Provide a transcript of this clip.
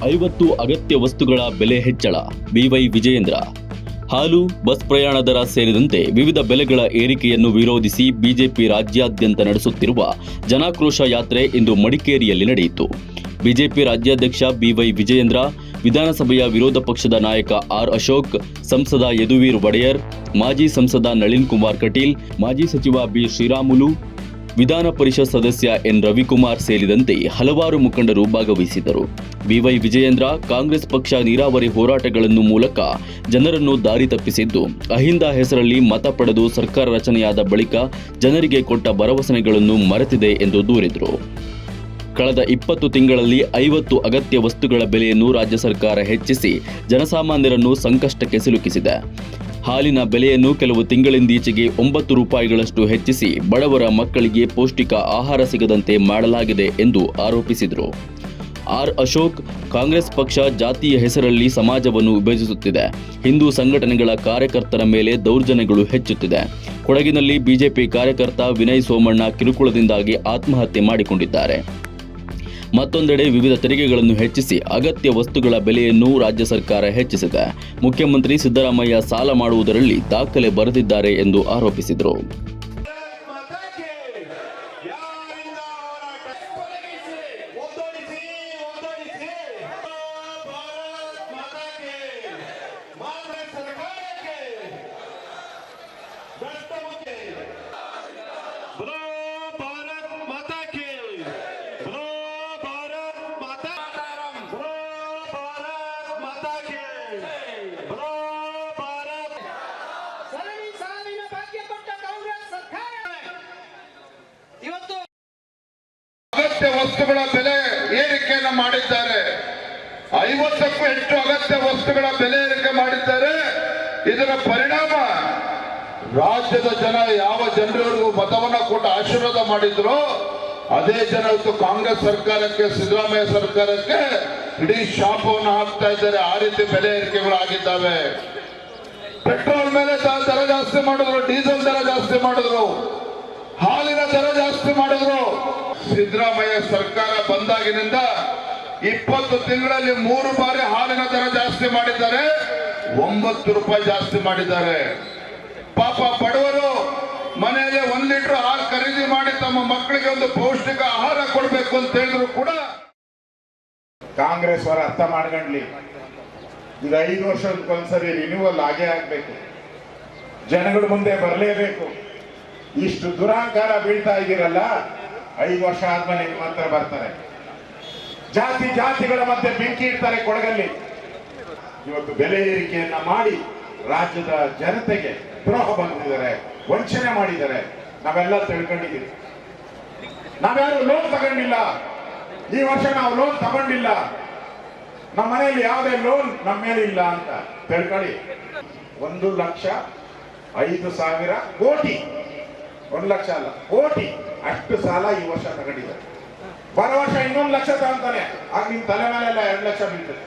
50 ಅಗತ್ಯ ವಸ್ತುಗಳ ಬೆಲೆ ಹೆಚ್ಚಳ. ಬಿವೈ ವಿಜಯೇಂದ್ರ. ಹಾಲು, ಬಸ್ ಪ್ರಯಾಣ ದರ ಸೇರಿದಂತೆ ವಿವಿಧ ಬೆಲೆಗಳ ಏರಿಕೆಯನ್ನು ವಿರೋಧಿಸಿ ಬಿಜೆಪಿ ರಾಜ್ಯಾದ್ಯಂತ ನಡೆಸುತ್ತಿರುವ ಜನಾಕ್ರೋಶ ಯಾತ್ರೆ ಇಂದು ಮಡಿಕೇರಿಯಲ್ಲಿ ನಡೆಯಿತು. ಬಿಜೆಪಿ ರಾಜ್ಯಾಧ್ಯಕ್ಷ ಬಿವೈ ವಿಜಯೇಂದ್ರ, ವಿಧಾನಸಭೆಯ ವಿರೋಧ ಪಕ್ಷದ ನಾಯಕ ಆರ್ ಅಶೋಕ್, ಸಂಸದ ಯದುವೀರ್ ಒಡೆಯರ್, ಮಾಜಿ ಸಂಸದ ನಳಿನ್ ಕುಮಾರ್ ಕಟೀಲ್, ಮಾಜಿ ಸಚಿವ ಬಿ ಶ್ರೀರಾಮುಲು, ವಿಧಾನ ಪರಿಷತ್ ಸದಸ್ಯ ಎನ್ ರವಿಕುಮಾರ್ ಸೇರಿದಂತೆ ಹಲವಾರು ಮುಖಂಡರು ಭಾಗವಹಿಸಿದ್ದರು. ಬಿವೈ ವಿಜಯೇಂದ್ರ, ಕಾಂಗ್ರೆಸ್ ಪಕ್ಷ ನೀರಾವರಿ ಹೋರಾಟಗಳನ್ನು ಮೂಲಕ ಜನರನ್ನು ದಾರಿ ತಪ್ಪಿಸಿದ್ದು, ಅಹಿಂದ ಹೆಸರಲ್ಲಿ ಮತ ಪಡೆದು ಸರ್ಕಾರ ರಚನೆಯಾದ ಬಳಿಕ ಜನರಿಗೆ ಕೊಟ್ಟ ಭರವಸೆಗಳನ್ನು ಮರೆತಿದೆ ಎಂದು ದೂರಿದರು. ಕಳೆದ 20 ತಿಂಗಳಲ್ಲಿ 50 ಅಗತ್ಯ ವಸ್ತುಗಳ ಬೆಲೆಯನ್ನು ರಾಜ್ಯ ಸರ್ಕಾರ ಹೆಚ್ಚಿಸಿ ಜನಸಾಮಾನ್ಯರನ್ನು ಸಂಕಷ್ಟಕ್ಕೆ ಸಿಲುಕಿಸಿದೆ. ಹಾಲಿನ ಬೆಲೆಯನ್ನು ಕೆಲವು ತಿಂಗಳಿಂದೀಚೆಗೆ 9 ರೂಪಾಯಿಗಳಷ್ಟು ಹೆಚ್ಚಿಸಿ ಬಡವರ ಮಕ್ಕಳಿಗೆ ಪೌಷ್ಟಿಕ ಆಹಾರ ಸಿಗದಂತೆ ಮಾಡಲಾಗಿದೆ ಎಂದು ಆರೋಪಿಸಿದರು. ಆರ್ ಅಶೋಕ್, ಕಾಂಗ್ರೆಸ್ ಪಕ್ಷ ಜಾತಿಯ ಹೆಸರಲ್ಲಿ ಸಮಾಜವನ್ನು ವಿಭಜಿಸುತ್ತಿದೆ. ಹಿಂದೂ ಸಂಘಟನೆಗಳ ಕಾರ್ಯಕರ್ತರ ಮೇಲೆ ದೌರ್ಜನ್ಯಗಳು ಹೆಚ್ಚುತ್ತಿದೆ. ಕೊಡಗಿನಲ್ಲಿ ಬಿಜೆಪಿ ಕಾರ್ಯಕರ್ತ ವಿನಯ್ ಸೋಮಣ್ಣ ಕಿರುಕುಳದಿಂದಾಗಿ ಆತ್ಮಹತ್ಯೆ ಮಾಡಿಕೊಂಡಿದ್ದಾರೆ. ಮತ್ತೊಂದೆಡೆ ವಿವಿಧ ತೆರಿಗೆಗಳನ್ನು ಹೆಚ್ಚಿಸಿ ಅಗತ್ಯ ವಸ್ತುಗಳ ಬೆಲೆಯನ್ನು ರಾಜ್ಯ ಸರ್ಕಾರ ಹೆಚ್ಚಿಸಿದೆ. ಮುಖ್ಯಮಂತ್ರಿ ಸಿದ್ದರಾಮಯ್ಯ ಸಾಲ ಮಾಡುವುದರಲ್ಲಿ ದಾಖಲೆ ಬರೆದಿದ್ದಾರೆ ಎಂದು ಆರೋಪಿಸಿದರು. ಅಗತ್ಯ ವಸ್ತುಗಳ ಬೆಲೆ ಏರಿಕೆಯನ್ನು ಮಾಡಿದ್ದಾರೆ. 50ಕ್ಕೂ ಹೆಚ್ಚು ಅಗತ್ಯ ವಸ್ತುಗಳ ಬೆಲೆ ಏರಿಕೆ ಮಾಡಿದ್ದಾರೆ. ಇದರ ಪರಿಣಾಮ ರಾಜ್ಯದ ಜನ ಯಾವ ಜನರಿಗೂ ಮತವನ್ನ ಕೊಟ್ಟು ಆಶೀರ್ವಾದ ಮಾಡಿದ್ರು, ಅದೇ ಜನ ಇವತ್ತು ಕಾಂಗ್ರೆಸ್ ಸರ್ಕಾರಕ್ಕೆ, ಸಿದ್ದರಾಮಯ್ಯ ಸರ್ಕಾರಕ್ಕೆ ಇಡೀ ಶಾಪವನ್ನು ಹಾಕ್ತಾ ಇದ್ದಾರೆ. ಆ ರೀತಿ ಬೆಲೆ ಏರಿಕೆಗಳಾಗಿದ್ದಾವೆ. ಪೆಟ್ರೋಲ್ ಮೇಲೆ ದರ ಜಾಸ್ತಿ ಮಾಡಿದ್ರು, ಡೀಸೆಲ್ ದರ ಜಾಸ್ತಿ ಮಾಡಿದ್ರು, ಹಾಲಿನ ದರ ಜಾಸ್ತಿ ಮಾಡಿದ್ರು. ಸಿದ್ದರಾಮಯ್ಯ ಸರ್ಕಾರ ಬಂದಾಗಿನಿಂದ 20 ತಿಂಗಳಲ್ಲಿ 3 ಬಾರಿ ಹಾಲಿನ ದರ ಜಾಸ್ತಿ ಮಾಡಿದ್ದಾರೆ, 9 ರೂಪಾಯಿ ಜಾಸ್ತಿ ಮಾಡಿದ್ದಾರೆ. ಪಾಪ ಬಡವರು ಮನೆಯಲ್ಲಿ 1 ಲೀಟರ್ ಹಾಲು ಖರೀದಿ ಮಾಡಿ ತಮ್ಮ ಮಕ್ಕಳಿಗೆ ಒಂದು ಪೌಷ್ಟಿಕ ಆಹಾರ ಕೊಡಬೇಕು ಅಂತ ಹೇಳಿದ್ರು ಕೂಡ ಕಾಂಗ್ರೆಸ್ ಅವರು ಅರ್ಥ ಮಾಡ್ಕೊಂಡ್ಲಿ. ಇದು 5 ವರ್ಷಕ್ಕೊಂದ್ಸರಿ ರಿನ್ಯೂವಲ್ ಆಗೇ ಆಗ್ಬೇಕು, ಜನಗಳ ಮುಂದೆ ಬರಲೇಬೇಕು. ಇಷ್ಟು ದುರಹಂಕಾರ ಬೀಳ್ತಾ ಇದ್ದೀರಲ್ಲ, 5 ವರ್ಷ ಆದ್ಮೇಲೆ ನಿಮ್ಮ ಹತ್ರ ಬರ್ತಾರೆ. ಜಾತಿಗಳ ಮಧ್ಯೆ ಬೆಂಕಿ ಇಡ್ತಾರೆ ಕೊಡಗಲ್ಲಿ. ಇವತ್ತು ಬೆಲೆ ಏರಿಕೆಯನ್ನ ಮಾಡಿ ರಾಜ್ಯದ ಜನತೆಗೆ ದ್ರೋಹ ಬಂದಿದ್ದಾರೆ, ವಂಚನೆ ಮಾಡಿದ್ದಾರೆ. ನಾವೆಲ್ಲ ತಿಳ್ಕೊಂಡಿದ್ದೀವಿ. ನಾವ್ಯಾರು ಲೋನ್ ತಗೊಂಡಿಲ್ಲ, ಈ ವರ್ಷ ನಾವು ಲೋನ್ ತಗೊಂಡಿಲ್ಲ, ನಮ್ಮ ಮನೆಯಲ್ಲಿ ಯಾವುದೇ ಲೋನ್ ನಮ್ಮ ಮೇಲೆ ಇಲ್ಲ ಅಂತ ತಿಳ್ಕೊಳ್ಳಿ. 1,05,000 ಕೋಟಿ, 1 ಲಕ್ಷ ಅಲ್ಲ ಕೋಟಿ ಅಷ್ಟು ಸಾಲ ಈ ವರ್ಷ ತಗೊಂಡಿದ್ದಾರೆ. ಬರೋ ವರ್ಷ 1 ಲಕ್ಷ ತಗೊಂತಾನೆ, ಆಗ ನಿಮ್ ತಲೆ ಮೇಲೆಲ್ಲ 2 ಲಕ್ಷ ಬೀಳ್ತದೆ.